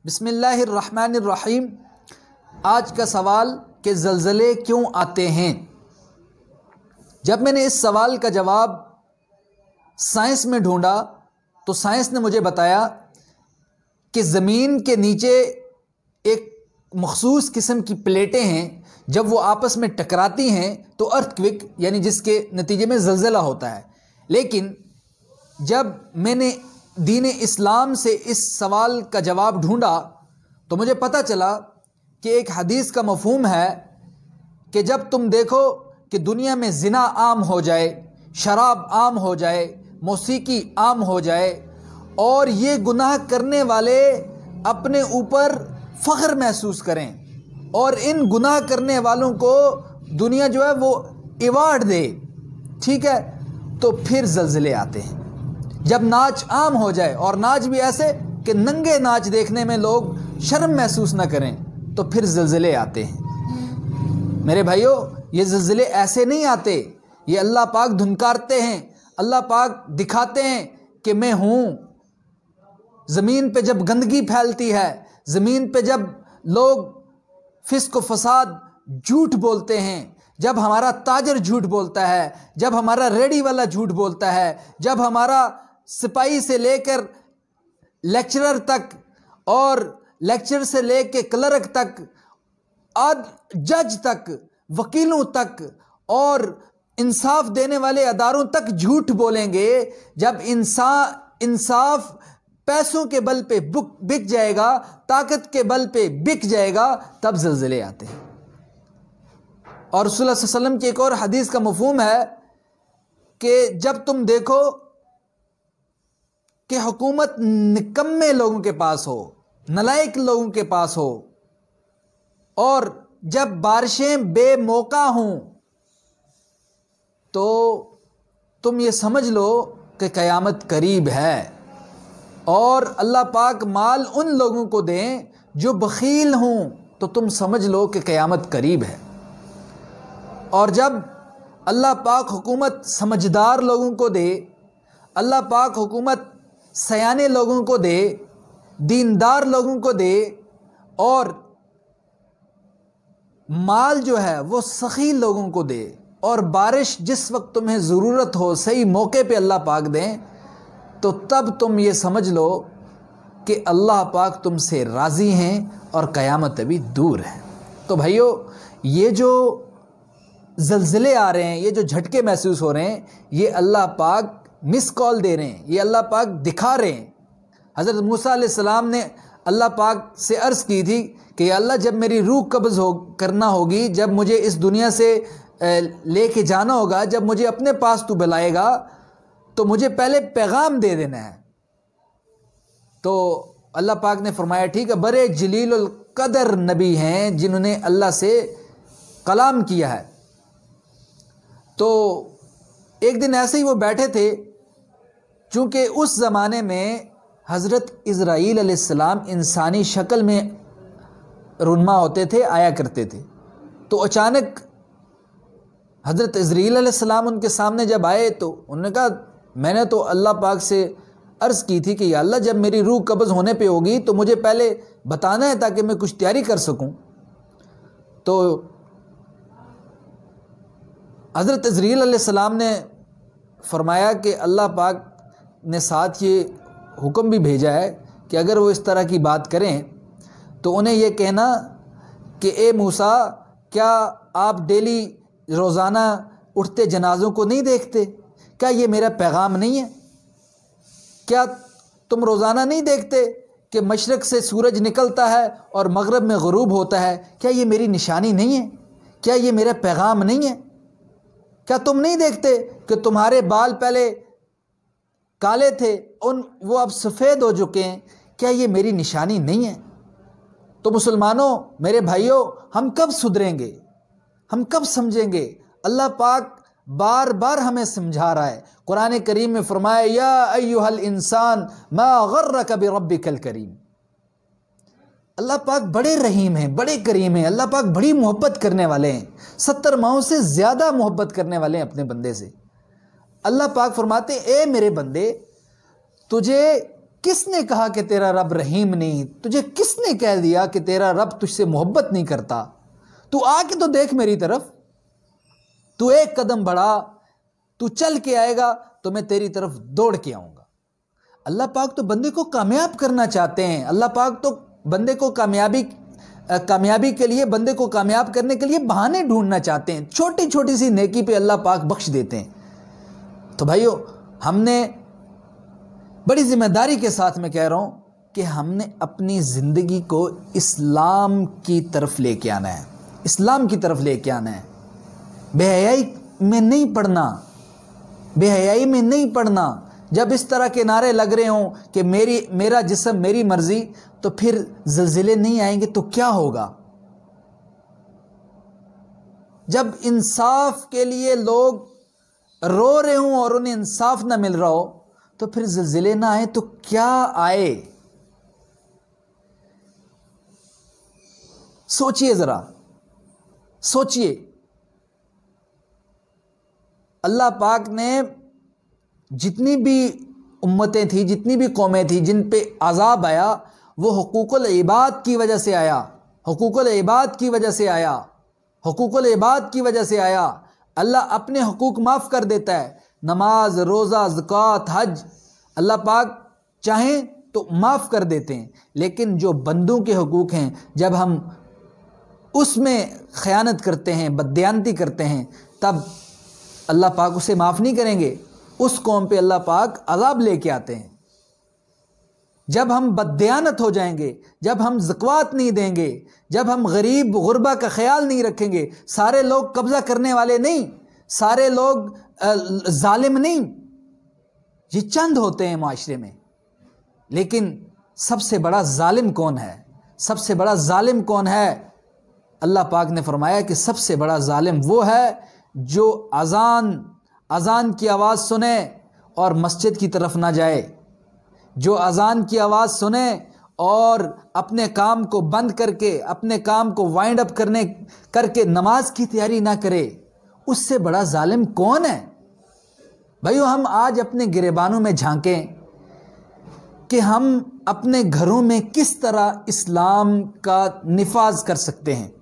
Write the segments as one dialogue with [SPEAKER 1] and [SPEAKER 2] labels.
[SPEAKER 1] बिस्मिल्लाहिर्रहमानिर्रहीम। आज का सवाल कि ज़लज़ले क्यों आते हैं। जब मैंने इस सवाल का जवाब साइंस में ढूंढा तो साइंस ने मुझे बताया कि ज़मीन के नीचे एक मखसूस किस्म की प्लेटें हैं, जब वो आपस में टकराती हैं तो अर्थक्वेक यानी जिसके नतीजे में ज़लज़ला होता है। लेकिन जब मैंने दीन इस्लाम से इस सवाल का जवाब ढूंढा तो मुझे पता चला कि एक हदीस का मफ़हूम है कि जब तुम देखो कि दुनिया में ज़िना आम हो जाए, शराब आम हो जाए, मौसीकी आम हो जाए और ये गुनाह करने वाले अपने ऊपर फ़ख्र महसूस करें और इन गुनाह करने वालों को दुनिया जो है वो अवार्ड दे, ठीक है, तो फिर ज़लज़ले आते हैं। जब नाच आम हो जाए और नाच भी ऐसे कि नंगे नाच देखने में लोग शर्म महसूस न करें, तो फिर ज़लज़ले आते हैं। मेरे भाइयों, ये ज़लज़ले ऐसे नहीं आते, ये अल्लाह पाक धुनकारते हैं, अल्लाह पाक दिखाते हैं कि मैं हूँ। ज़मीन पे जब गंदगी फैलती है, ज़मीन पे जब लोग फिस्क व फसाद झूठ बोलते हैं, जब हमारा ताजर झूठ बोलता है, जब हमारा रेडी वाला झूठ बोलता है, जब हमारा सिपाही से लेकर लेक्चरर तक और लेक्चर से लेकर क्लर्क तक, जज तक, वकीलों तक और इंसाफ देने वाले अदारों तक झूठ बोलेंगे, जब इंसाफ पैसों के बल पे बिक जाएगा, ताकत के बल पे बिक जाएगा, तब ज़लज़ले आते हैं। और रसूलुल्लाह सल्लल्लाहु अलैहि वसल्लम की एक और हदीस का मफ़हूम है कि जब तुम देखो कि हुकूमत निकम्मे लोगों के पास हो, नलायक लोगों के पास हो और जब बारिशें बेमौका हों, तो तुम ये समझ लो कि क़यामत करीब है और अल्लाह पाक माल उन लोगों को दें जो बख़ील हों, तो तुम समझ लो कि क़यामत करीब है। और जब अल्लाह पाक हुकूमत समझदार लोगों को दे, अल्लाह पाक हुकूमत सयाने लोगों को दे, दीनदार लोगों को दे और माल जो है वो सखी लोगों को दे और बारिश जिस वक्त तुम्हें ज़रूरत हो सही मौके पे अल्लाह पाक दें, तो तब तुम ये समझ लो कि अल्लाह पाक तुमसे राज़ी हैं और क़यामत अभी दूर है। तो भाइयों, ये जो ज़लज़ले आ रहे हैं, ये जो झटके महसूस हो रहे हैं, ये अल्लाह पाक मिस कॉल दे रहे हैं, ये अल्लाह पाक दिखा रहे हैं। हज़रत मूसा अलैहिस्सलाम ने अल्लाह पाक से अर्ज़ की थी कि अल्लाह, जब मेरी रूह कब्ज़ करना होगी, जब मुझे इस दुनिया से लेके जाना होगा, जब मुझे अपने पास तू बुलाएगा, तो मुझे पहले पैगाम दे देना है। तो अल्लाह पाक ने फरमाया, ठीक है, बड़े जलीलुल क़दर नबी हैं जिन्होंने अल्लाह से कलाम किया है। तो एक दिन ऐसे ही वो बैठे थे, चूँकि उस ज़माने में हज़रत इज़राईल अलैहिस्सलाम इंसानी शक्ल में रुनमा होते थे, आया करते थे। तो अचानक हज़रत इज़राईल अलैहिस्सलाम उनके सामने जब आए तो उन्होंने कहा, मैंने तो अल्लाह पाक से अर्ज़ की थी कि या अल्लाह, जब मेरी रूह कब्ज़ होने पे होगी तो मुझे पहले बताना है ताकि मैं कुछ तैयारी कर सकूं। तो हज़रत इज़राईल अलैहिस्सलाम ने फरमाया कि अल्लाह पाक ने साथ ये हुक्म भी भेजा है कि अगर वो इस तरह की बात करें तो उन्हें ये कहना कि ए मूसा, क्या आप डेली रोज़ाना उठते जनाज़ों को नहीं देखते? क्या ये मेरा पैगाम नहीं है? क्या तुम रोज़ाना नहीं देखते कि मशरक़ से सूरज निकलता है और मग़रिब में ग़ुरूब होता है? क्या ये मेरी निशानी नहीं है? क्या ये मेरा पैगाम नहीं है? क्या तुम नहीं देखते कि तुम्हारे बाल पहले काले थे, वो अब सफ़ेद हो चुके हैं? क्या ये मेरी निशानी नहीं है? तो मुसलमानों, मेरे भाइयों, हम कब सुधरेंगे, हम कब समझेंगे? अल्लाह पाक बार बार हमें समझा रहा है। कुरान करीम में फरमाया, या अय्युहल इंसान मा गर्रक बिरब्बिकल करीम। अल्लाह पाक बड़े रहीम हैं, बड़े करीम हैं, अल्लाह पाक बड़ी मोहब्बत करने वाले हैं, 70 माहों से ज़्यादा मोहब्बत करने वाले हैं अपने बंदे से। अल्लाह पाक फरमाते, ए मेरे बंदे, तुझे किसने कहा कि तेरा रब रहीम नहीं? तुझे किसने कह दिया कि तेरा रब तुझसे मोहब्बत नहीं करता? तू आके तो देख मेरी तरफ, तू एक कदम बढ़ा, तू चल के आएगा तो मैं तेरी तरफ दौड़ के आऊंगा। अल्लाह पाक तो बंदे को कामयाब करना चाहते हैं। अल्लाह पाक तो बंदे को कामयाबी के लिए, बंदे को कामयाब करने के लिए बहाने ढूंढना चाहते हैं। छोटी छोटी सी नेकी पे अल्लाह पाक बख्श देते हैं। तो भाइयों, हमने बड़ी जिम्मेदारी के साथ मैं कह रहा हूं कि हमने अपनी ज़िंदगी को इस्लाम की तरफ लेके आना है, इस्लाम की तरफ लेके आना है। बेहयाई में नहीं पड़ना, बेहयाई में नहीं पड़ना। जब इस तरह के नारे लग रहे हों कि मेरा जिस्म मेरी मर्जी, तो फिर ज़लज़ले नहीं आएंगे तो क्या होगा? जब इंसाफ के लिए लोग रो रहे हों और उन्हें इंसाफ ना मिल रहा हो, तो फिर ज़लज़ले ना आए तो क्या आए? सोचिए, ज़रा सोचिए। अल्लाह पाक ने जितनी भी उम्मतें थी, जितनी भी कौमें थी जिन पे अज़ाब आया, वो हुकूकुल इबाद की वजह से आया, हुकूकुल इबाद की वजह से आया, हुकूकुल इबाद की वजह से आया। अल्लाह अपने हुकूक माफ़ कर देता है, नमाज, रोज़ा, ज़कात, हज, अल्लाह पाक चाहें तो माफ़ कर देते हैं। लेकिन जो बंदों के हुकूक हैं, जब हम उसमें ख़यानत करते हैं, बददियानती करते हैं, तब अल्लाह पाक उसे माफ़ नहीं करेंगे। उस कौम पे अल्लाह पाक अज़ाब लेके आते हैं। जब हम बददियानत हो जाएंगे, जब हम ज़कात नहीं देंगे, जब हम गरीब गुरबा का ख्याल नहीं रखेंगे, सारे लोग कब्ज़ा करने वाले नहीं, सारे लोग जालिम नहीं, ये चंद होते हैं माशरे में। लेकिन सबसे बड़ा जालिम कौन है? सबसे बड़ा जालिम कौन है? अल्लाह पाक ने फरमाया कि सबसे बड़ा जालिम वो है जो अज़ान की आवाज़ सुने और मस्जिद की तरफ ना जाए, जो अज़ान की आवाज़ सुने और अपने काम को बंद करके, अपने काम को वाइंड अप करके नमाज की तैयारी ना करे। उससे बड़ा जालिम कौन है? भाइयों, हम आज अपने गिरेबानों में झांकें कि हम अपने घरों में किस तरह इस्लाम का निफाज कर सकते हैं।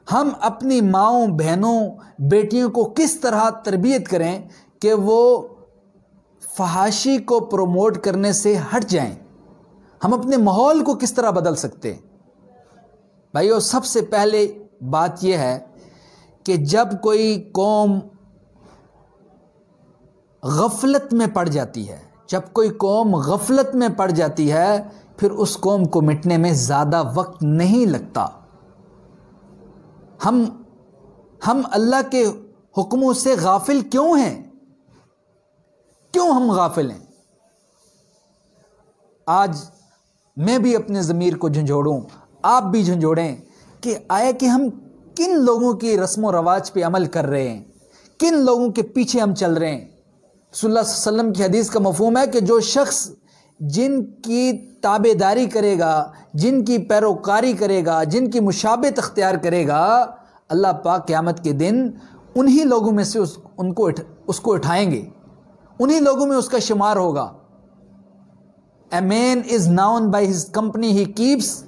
[SPEAKER 1] हम अपनी माओं, बहनों, बेटियों को किस तरह तरबियत करें कि वो फहाशी को प्रमोट करने से हट जाएं। हम अपने माहौल को किस तरह बदल सकते हैं? भाइयों, सबसे पहले बात यह है कि जब कोई कौम गफलत में पड़ जाती है, जब कोई कौम गफलत में पड़ जाती है, फिर उस कौम को मिटने में ज़्यादा वक्त नहीं लगता। हम अल्लाह के हुक्मों से गाफिल क्यों हैं? क्यों हम गाफिल हैं? आज मैं भी अपने ज़मीर को झंझोड़ूं, आप भी झंझोड़ें कि आया कि हम किन लोगों की रस्म व रवाज पे अमल कर रहे हैं, किन लोगों के पीछे हम चल रहे हैं। सल्लल्लाहु अलैहि वसल्लम की हदीस का मफ़हूम है कि जो शख्स जिनकी ताबेदारी करेगा, जिनकी पैरोकारी करेगा, जिनकी मुशाबत अख्तियार करेगा, अल्लाह पाक क़यामत के दिन उन्हीं लोगों में से उसको उठाएंगे, उन्हीं लोगों में उसका शुमार होगा। A man is noun by his company he keeps,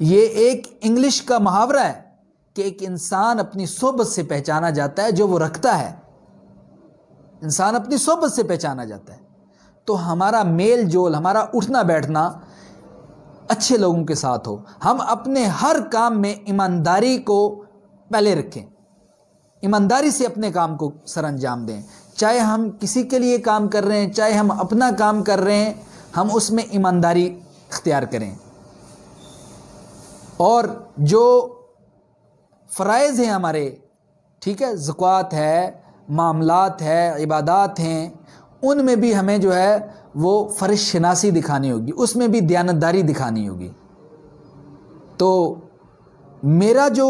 [SPEAKER 1] ये एक इंग्लिश का मुहावरा है कि एक इंसान अपनी सोबत से पहचाना जाता है जो वो रखता है। इंसान अपनी सोबत से पहचाना जाता है। तो हमारा मेल जोल, हमारा उठना बैठना अच्छे लोगों के साथ हो। हम अपने हर काम में ईमानदारी को पहले रखें, ईमानदारी से अपने काम को सरअंजाम दें। चाहे हम किसी के लिए काम कर रहे हैं, चाहे हम अपना काम कर रहे हैं, हम उसमें ईमानदारी इख्तियार करें। और जो फ़राइज़ हैं हमारे, ठीक है, ज़कात है, मामलात है, इबादात हैं, उनमें भी हमें जो है वो फ़र्ज़ शनासी दिखानी होगी, उसमें भी दयानतदारी दिखानी होगी। तो मेरा जो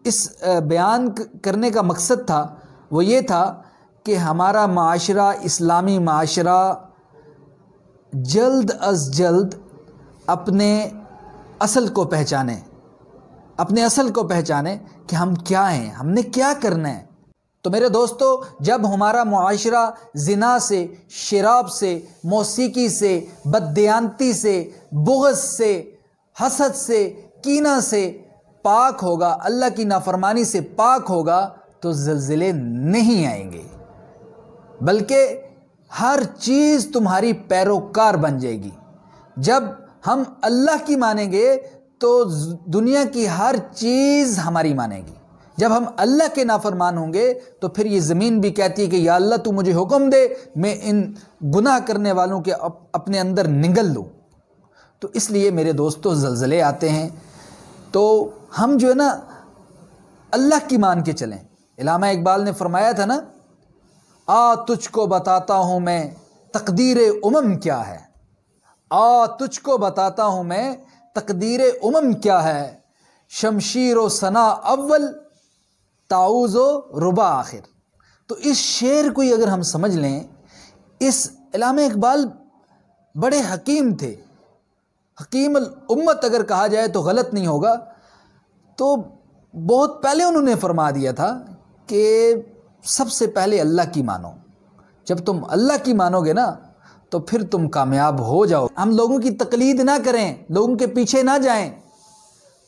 [SPEAKER 1] इस बयान करने का मकसद था वो ये था कि हमारा माशरा, इस्लामी माशरा जल्द अज़ जल्द अपने असल को पहचाने, अपने असल को पहचाने कि हम क्या हैं, हमने क्या करना है। तो मेरे दोस्तों, जब हमारा मुआशरा ज़िना से, शराब से, मौसीकी से, बददियानती से, बुग़्ज़ से, हसद से, कीना से पाक होगा, अल्लाह की नाफरमानी से पाक होगा, तो ज़लज़ले नहीं आएंगे, बल्कि हर चीज़ तुम्हारी पैरोकार बन जाएगी। जब हम अल्लाह की मानेंगे तो दुनिया की हर चीज़ हमारी मानेगी। जब हम अल्लाह के नाफरमान होंगे तो फिर ये ज़मीन भी कहती है कि या अल्लाह तू मुझे हुक्म दे, मैं इन गुनाह करने वालों के अपने अंदर निगल लूँ। तो इसलिए मेरे दोस्तों, ज़लज़ले आते हैं तो हम जो है ना अल्लाह की मान के चलें। इलामा इकबाल ने फरमाया था ना, आ तुझको बताता हूँ मैं तकदीर उमम क्या है, आ तुझको बताता हूँ मैं तकदीर उमम क्या है, शमशीर व सना अव्वल ताऊज़ो रुबा आखिर। तो इस शेर को ही अगर हम समझ लें, इस इलामा इकबाल बड़े हकीम थे, हकीम उम्मत अगर कहा जाए तो गलत नहीं होगा। तो बहुत पहले उन्होंने फरमा दिया था कि सबसे पहले अल्लाह की मानो। जब तुम अल्लाह की मानोगे ना तो फिर तुम कामयाब हो जाओ। हम लोगों की तकलीद ना करें, लोगों के पीछे ना जाएं।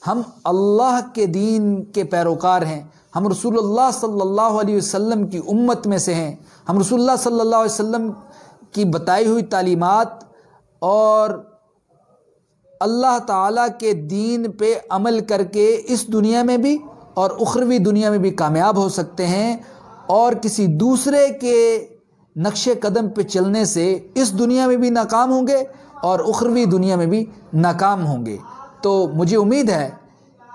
[SPEAKER 1] हम अल्लाह के दीन के पैरोकार हैं, हम रसूलुल्लाह सल्लल्लाहु अलैहि वसल्लम की उम्मत में से हैं। हम रसूलुल्लाह सल्लल्लाहु अलैहि वसल्लम की बताई हुई तालीमात और अल्लाह ताला के दीन पे अमल करके इस दुनिया में भी और उखरवी दुनिया में भी कामयाब हो सकते हैं, और किसी दूसरे के नक्शे कदम पे चलने से इस दुनिया में भी नाकाम होंगे और उखरवी दुनिया में भी नाकाम होंगे। तो मुझे उम्मीद है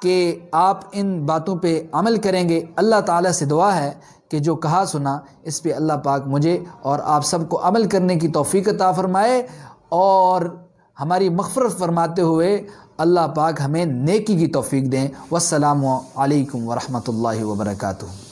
[SPEAKER 1] कि आप इन बातों पे अमल करेंगे। अल्लाह ताला से दुआ है कि जो कहा सुना इस पे अल्लाह पाक मुझे और आप सबको अमल करने की तौफीक अता फरमाए, और हमारी मग़फ़िरत फरमाते हुए अल्लाह पाक हमें नेकी की तौफीक दें। वस्सलामु अलैकुम व रहमतुल्लाहि व बरकातुहू।